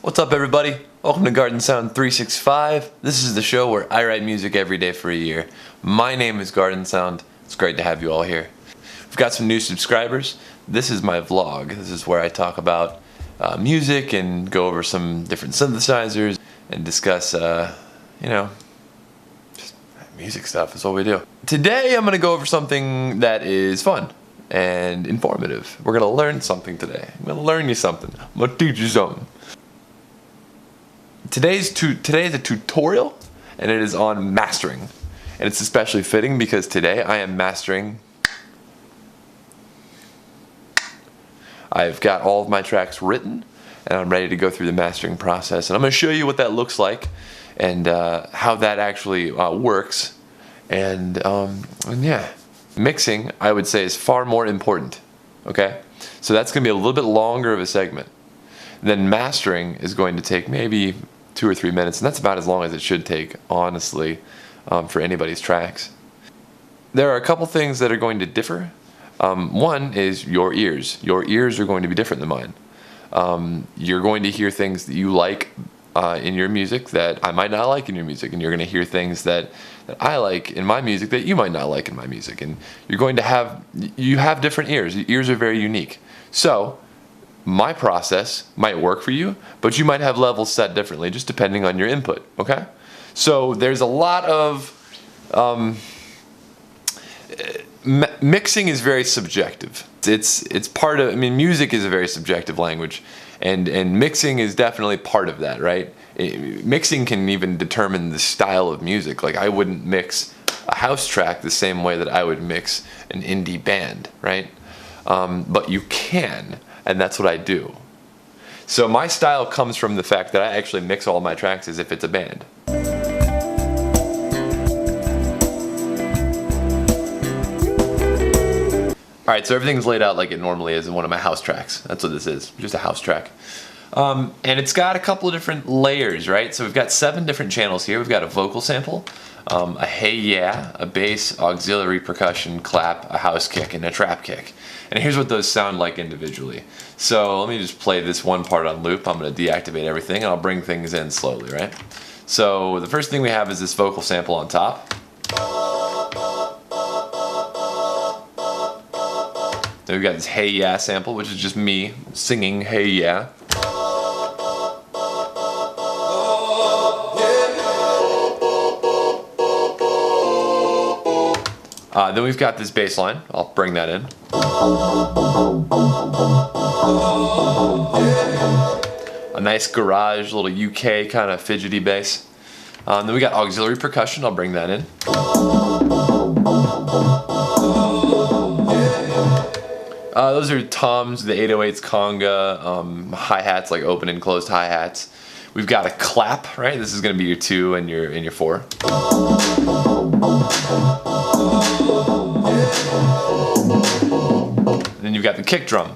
What's up, everybody? Welcome to Garden Sound 365. This is the show where I write music every day for a year. My name is Garden Sound. It's great to have you all here. We've got some new subscribers. This is my vlog. This is where I talk about music and go over some different synthesizers and discuss, just music stuff. That's what we do. Today, I'm going to go over something that is fun and informative. We're going to learn something today. I'm going to learn you something. I'm going to teach you something. Today is a tutorial, and it is on mastering. And it's especially fitting because today I am mastering. I've got all of my tracks written, and I'm ready to go through the mastering process. And I'm going to show you what that looks like, and how that actually works. And yeah, mixing, I would say, is far more important. Okay, so that's going to be a little bit longer of a segment. Then mastering is going to take maybe 2 or 3 minutes, and that's about as long as it should take, honestly, for anybody's tracks. There are a couple things that are going to differ. One is your ears. Your ears are going to be different than mine. You're going to hear things that you like in your music that I might not like in your music, and you're going to hear things that I like in my music that you might not like in my music, and you're going to have different ears. Your ears are very unique. So my process might work for you, but you might have levels set differently just depending on your input, okay? So there's a lot of, mixing is very subjective. It's part of, music is a very subjective language, and mixing is definitely part of that, right? Mixing can even determine the style of music. Like, I wouldn't mix a house track the same way that I would mix an indie band, right? But you can. And that's what I do. So my style comes from the fact that I actually mix all my tracks as if it's a band. Alright, so everything's laid out like it normally is in one of my house tracks. That's what this is, just a house track. And it's got a couple of different layers, right? So we've got 7 different channels here. We've got a vocal sample, a hey yeah, a bass, auxiliary percussion, clap, a house kick, and a trap kick. And here's what those sound like individually. So let me just play this one part on loop. I'm going to deactivate everything, and I'll bring things in slowly, right? So the first thing we have is this vocal sample on top. Then we've got this hey yeah sample, which is just me singing hey yeah. Then we've got this bass line. I'll bring that in. A nice garage, little UK kind of fidgety bass. Then we got auxiliary percussion. I'll bring that in. Those are toms, the 808s, conga, hi-hats, like open and closed hi-hats. We've got a clap, right? This is going to be your 2 and your 4. Then you've got the kick drum.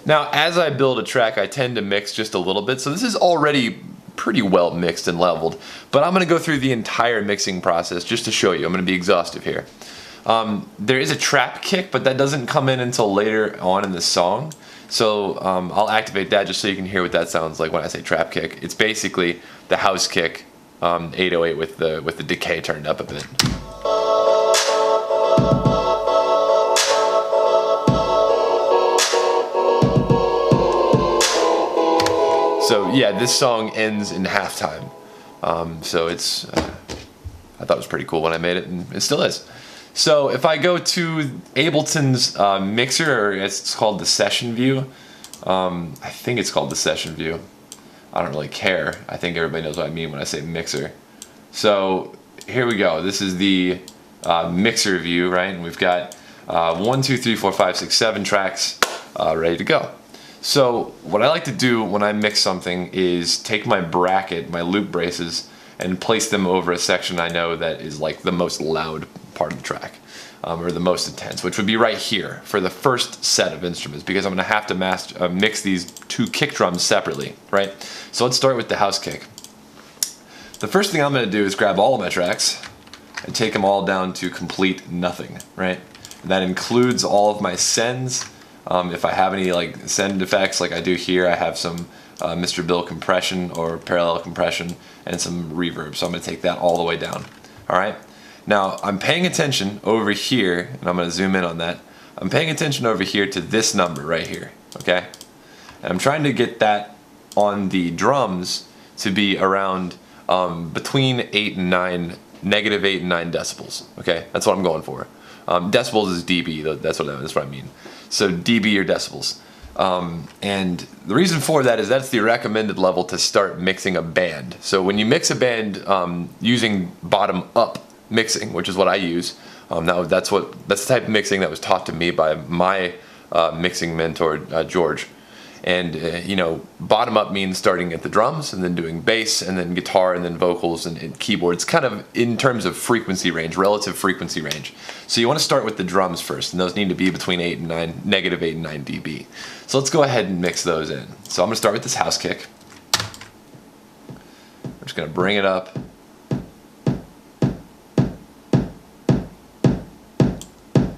Now, as I build a track, I tend to mix just a little bit, so this is already pretty well mixed and leveled, but I'm going to go through the entire mixing process just to show you. I'm going to be exhaustive here. There is a trap kick, but that doesn't come in until later on in the song. So I'll activate that just so you can hear what that sounds like when I say trap kick. It's basically the house kick 808 with the decay turned up a bit. So yeah, this song ends in halftime. So it's I thought it was pretty cool when I made it, and it still is. So if I go to Ableton's mixer, or it's called the session view. I think it's called the session view. I don't really care. I think everybody knows what I mean when I say mixer. So here we go. This is the mixer view, right? And we've got 1, 2, 3, 4, 5, 6, 7 tracks ready to go. So what I like to do when I mix something is take my bracket, my loop braces, and place them over a section I know that is like the most loud part of the track, or the most intense, which would be right here for the first set of instruments, because I'm going to have to mix these 2 kick drums separately, right? So let's start with the house kick. The first thing I'm going to do is grab all of my tracks and take them all down to complete nothing, right? That includes all of my sends. If I have any like send effects like I do here, I have some Mr. Bill compression or parallel compression and some reverb. So I'm going to take that all the way down. Alright, now I'm paying attention over here, and I'm going to zoom in on that. I'm paying attention over here to this number right here, okay? And I'm trying to get that on the drums to be around between 8 and 9, negative 8 and 9 decibels, okay? That's what I'm going for. Decibels is dB, that's what I mean. So dB or decibels. And the reason for that is that's the recommended level to start mixing a band. So when you mix a band using bottom up mixing, which is what I use, that's the type of mixing that was taught to me by my mixing mentor George. And you know, bottom up means starting at the drums and then doing bass and then guitar and then vocals and keyboards, kind of in terms of frequency range, relative frequency range. So you want to start with the drums first, and those need to be between 8 and 9, negative 8 and 9 dB. So let's go ahead and mix those in. So I'm going to start with this house kick. I'm just going to bring it up.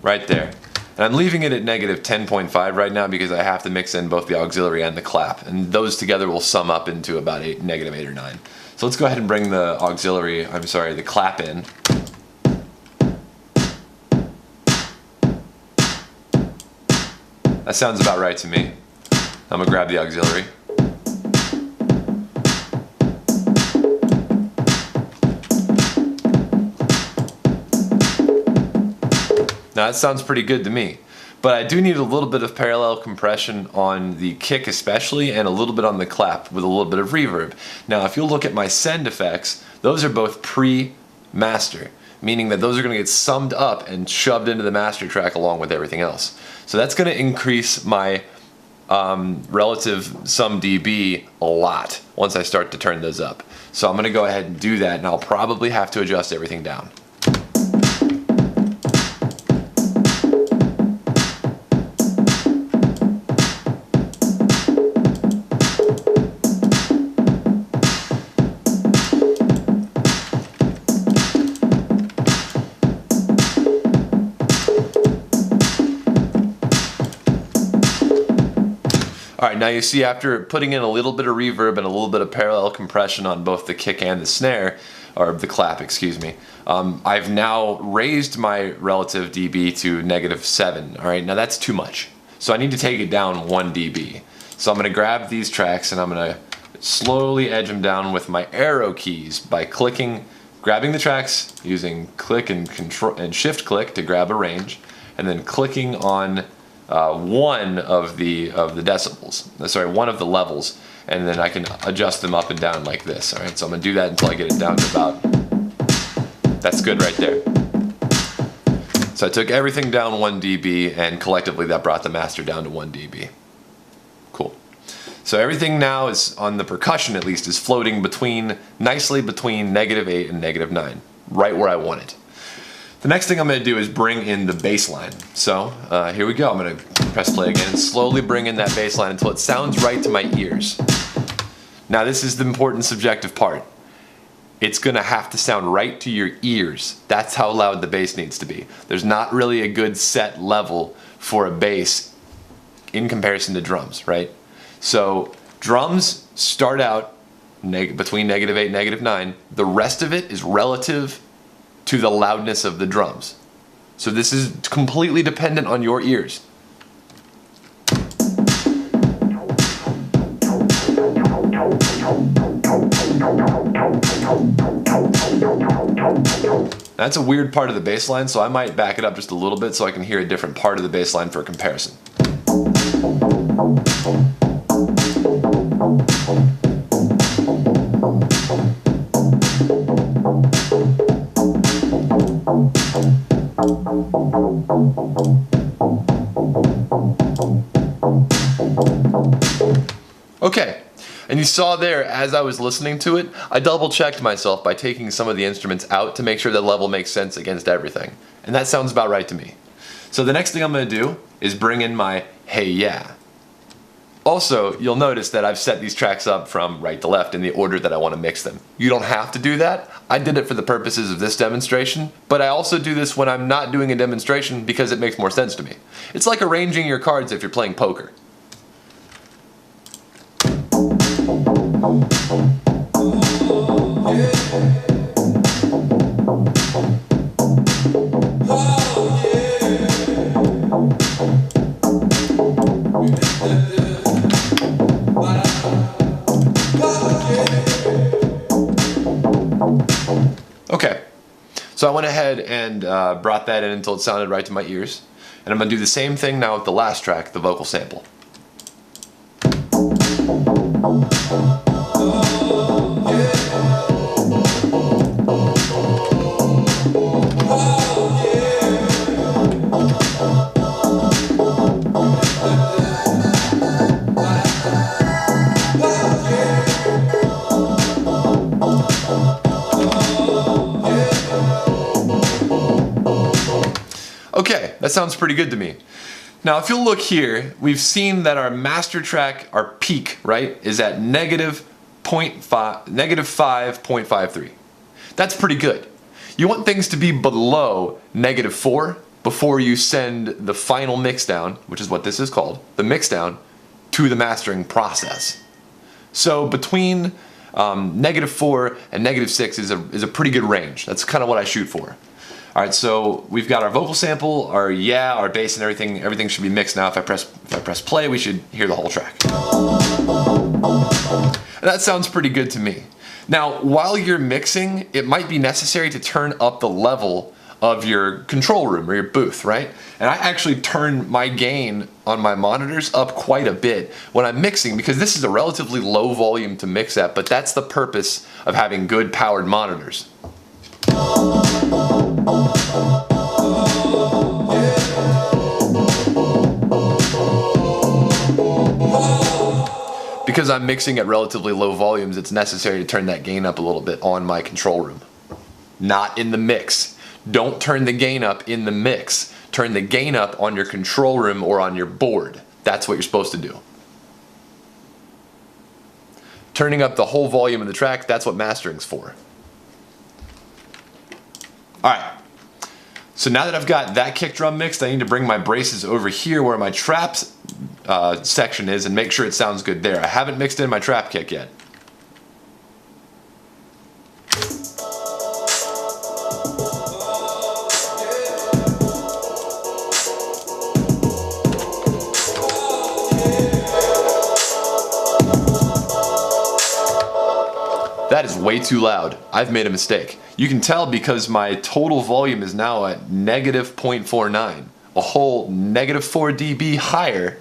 Right there. And I'm leaving it at negative 10.5 right now because I have to mix in both the auxiliary and the clap. And those together will sum up into about negative 8 or 9. So let's go ahead and bring the the clap in. That sounds about right to me. I'm going to grab the auxiliary. Now that sounds pretty good to me, but I do need a little bit of parallel compression on the kick especially, and a little bit on the clap with a little bit of reverb. Now if you look at my send effects, those are both pre-master, meaning that those are going to get summed up and shoved into the master track along with everything else. So that's going to increase my relative sum dB a lot once I start to turn those up. So I'm going to go ahead and do that, and I'll probably have to adjust everything down. Alright, now you see after putting in a little bit of reverb and a little bit of parallel compression on both the kick and the snare, or the clap, excuse me, I've now raised my relative dB to negative 7. Alright, now that's too much. So I need to take it down 1 dB. So I'm going to grab these tracks and I'm going to slowly edge them down with my arrow keys by grabbing the tracks, using click and control and shift click to grab a range, and then clicking on one of the decibels, one of the levels, and then I can adjust them up and down like this. All right, so I'm gonna do that until I get it down to about, that's good right there. So I took everything down 1 dB, and collectively that brought the master down to 1 dB. Cool. So everything now is, on the percussion at least, is floating nicely between negative 8 and negative 9, right where I want it. The next thing I'm going to do is bring in the bass line. So here we go. I'm going to press play again and slowly bring in that bass line until it sounds right to my ears. Now this is the important subjective part. It's going to have to sound right to your ears. That's how loud the bass needs to be. There's not really a good set level for a bass in comparison to drums, right? So drums start out between negative 8 and negative 9. The rest of it is relative to the loudness of the drums. So this is completely dependent on your ears. That's a weird part of the bass line, so I might back it up just a little bit so I can hear a different part of the bass line for comparison. Okay, and you saw there, as I was listening to it, I double checked myself by taking some of the instruments out to make sure the level makes sense against everything. And that sounds about right to me. So the next thing I'm going to do is bring in my hey yeah. Also, you'll notice that I've set these tracks up from right to left in the order that I want to mix them. You don't have to do that. I did it for the purposes of this demonstration, but I also do this when I'm not doing a demonstration because it makes more sense to me. It's like arranging your cards if you're playing poker. Okay, so I went ahead and brought that in until it sounded right to my ears. And I'm going to do the same thing now with the last track, the vocal sample. Okay, that sounds pretty good to me. Now if you'll look here, we've seen that our master track, our peak, right, is at -5.53. That's pretty good. You want things to be below -4 before you send the final mix down, which is what this is called, the mix down, to the mastering process. So between -4 and -6 is a pretty good range. That's kind of what I shoot for. Alright, so we've got our vocal sample, our bass and everything should be mixed now. If I press play, we should hear the whole track. And that sounds pretty good to me. Now, while you're mixing, it might be necessary to turn up the level of your control room or your booth, right? And I actually turn my gain on my monitors up quite a bit when I'm mixing because this is a relatively low volume to mix at, but that's the purpose of having good powered monitors. Because I'm mixing at relatively low volumes, it's necessary to turn that gain up a little bit on my control room. Not in the mix. Don't turn the gain up in the mix. Turn the gain up on your control room or on your board. That's what you're supposed to do. Turning up the whole volume of the track, that's what mastering's for. Alright, so now that I've got that kick drum mixed, I need to bring my braces over here where my traps section is and make sure it sounds good there. I haven't mixed in my trap kick yet. That is way too loud. I've made a mistake. You can tell because my total volume is now at -0.49, a whole -4 dB higher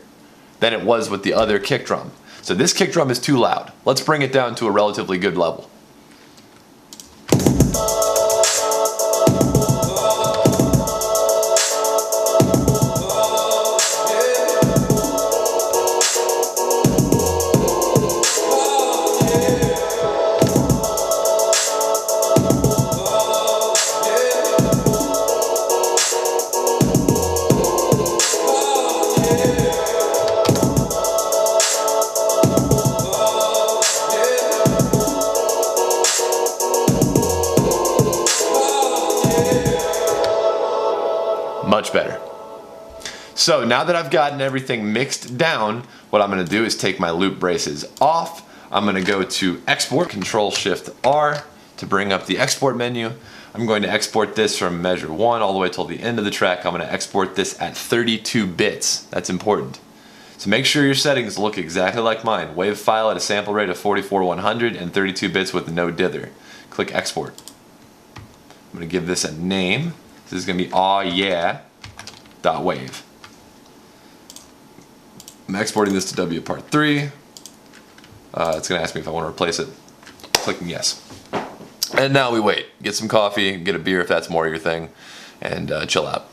than it was with the other kick drum. So this kick drum is too loud. Let's bring it down to a relatively good level. Much better. So now that I've gotten everything mixed down, what I'm going to do is take my loop braces off. I'm going to go to Export, Control-Shift-R to bring up the export menu. I'm going to export this from measure 1 all the way till the end of the track. I'm going to export this at 32 bits. That's important. So make sure your settings look exactly like mine. Wave file at a sample rate of 44/100 and 32 bits with no dither. Click Export. I'm going to give this a name. This is going to be awyeah.wave. I'm exporting this to W part 3. It's going to ask me if I want to replace it. Clicking yes. And now we wait. Get some coffee, get a beer if that's more your thing, and chill out.